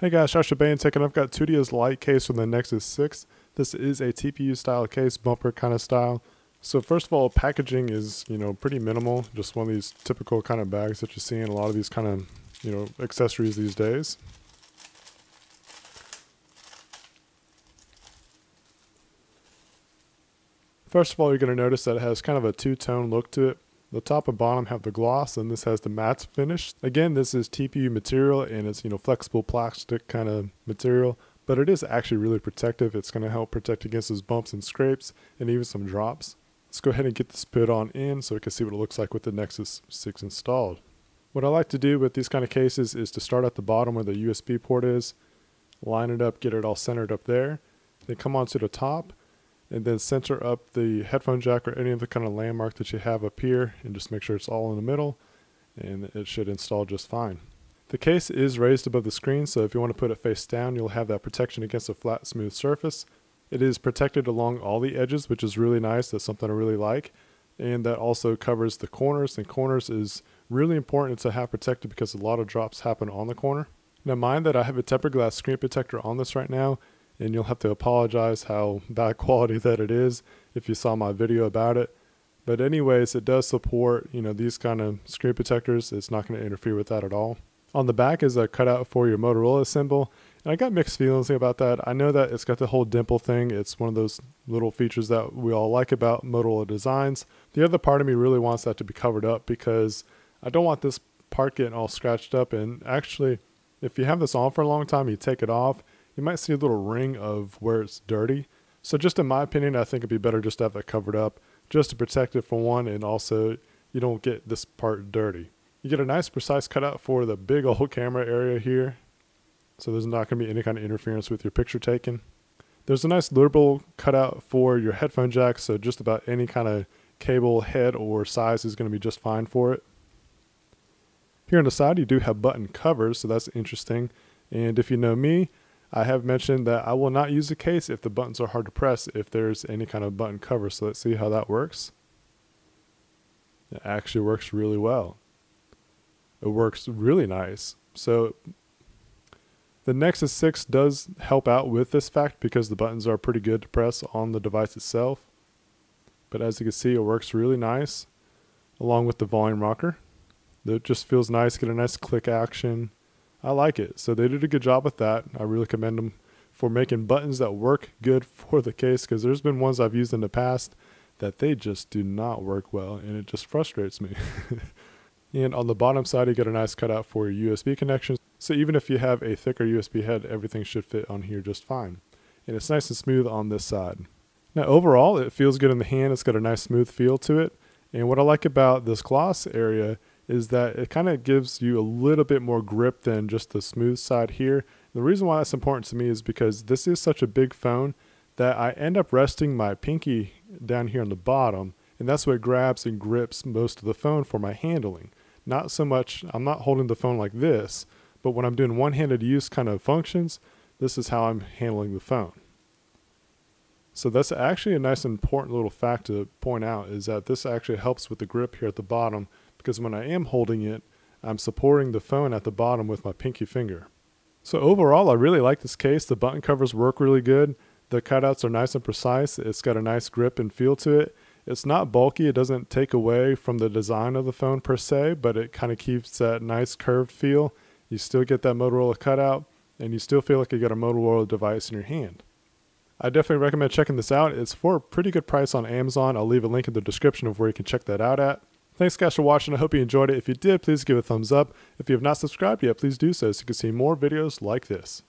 Hey guys, Bane Tech, and I've got TUDIA's LITE case from the Nexus 6. This is a TPU style case, bumper kind of style. So first of all, packaging is, pretty minimal. Just one of these typical kind of bags that you see in a lot of these kind of, accessories these days. First of all, you're going to notice that it has kind of a two-tone look to it. The top and bottom have the gloss, and this has the matte finish. Again, this is TPU material, and it's flexible plastic kind of material, but it is actually really protective. It's going to help protect against those bumps and scrapes, and even some drops. Let's go ahead and get this put on in so we can see what it looks like with the Nexus 6 installed. What I like to do with these kind of cases is to start at the bottom where the USB port is, line it up, get it all centered up there, then come onto the top, and then center up the headphone jack or any other kind of landmark that you have up here, and just make sure it's all in the middle, and it should install just fine. The case is raised above the screen, so if you want to put it face down, you'll have that protection against a flat, smooth surface. It is protected along all the edges, which is really nice. That's something I really like. And that also covers the corners, and corners is really important to have protected because a lot of drops happen on the corner. Now mind that I have a tempered glass screen protector on this right now, and you'll have to apologize how bad quality that it is if you saw my video about it. But anyways, it does support, these kind of screen protectors. It's not going to interfere with that at all. On the back is a cutout for your Motorola symbol, and I got mixed feelings about that. I know that it's got the whole dimple thing. It's one of those little features that we all like about Motorola designs. The other part of me really wants that to be covered up because I don't want this part getting all scratched up. And actually, if you have this on for a long time, you take it off, you might see a little ring of where it's dirty. So just in my opinion, I think it'd be better just to have that covered up just to protect it for one, and also you don't get this part dirty. You get a nice precise cutout for the big old camera area here. So there's not going to be any kind of interference with your picture taking. There's a nice liberal cutout for your headphone jack, so just about any kind of cable head or size is going to be just fine for it. Here on the side you do have button covers, so that's interesting. And if you know me, I have mentioned that I will not use the case if the buttons are hard to press if there's any kind of button cover. So let's see how that works. It actually works really well. It works really nice. So the Nexus 6 does help out with this fact because the buttons are pretty good to press on the device itself. But as you can see, it works really nice along with the volume rocker. It just feels nice, get a nice click action. I like it. So they did a good job with that. I really commend them for making buttons that work good for the case, because there's been ones I've used in the past that they just do not work well, and it just frustrates me. And on the bottom side, you get a nice cutout for your USB connections. So even if you have a thicker USB head, everything should fit on here just fine. And it's nice and smooth on this side. Now overall, it feels good in the hand. It's got a nice smooth feel to it. And what I like about this gloss area is that it kind of gives you a little bit more grip than just the smooth side here. The reason why that's important to me is because this is such a big phone that I end up resting my pinky down here on the bottom, and that's what grabs and grips most of the phone for my handling. Not so much, I'm not holding the phone like this, but when I'm doing one-handed use kind of functions, this is how I'm handling the phone. So that's actually a nice important little fact to point out, is that this actually helps with the grip here at the bottom, because when I am holding it, I'm supporting the phone at the bottom with my pinky finger. So overall, I really like this case. The button covers work really good. The cutouts are nice and precise. It's got a nice grip and feel to it. It's not bulky. It doesn't take away from the design of the phone per se, but it kind of keeps that nice curved feel. You still get that Motorola cutout, and you still feel like you got a Motorola device in your hand. I definitely recommend checking this out. It's for a pretty good price on Amazon. I'll leave a link in the description of where you can check that out at. Thanks guys for watching. I hope you enjoyed it. If you did, please give it a thumbs up. If you have not subscribed yet, please do so you can see more videos like this.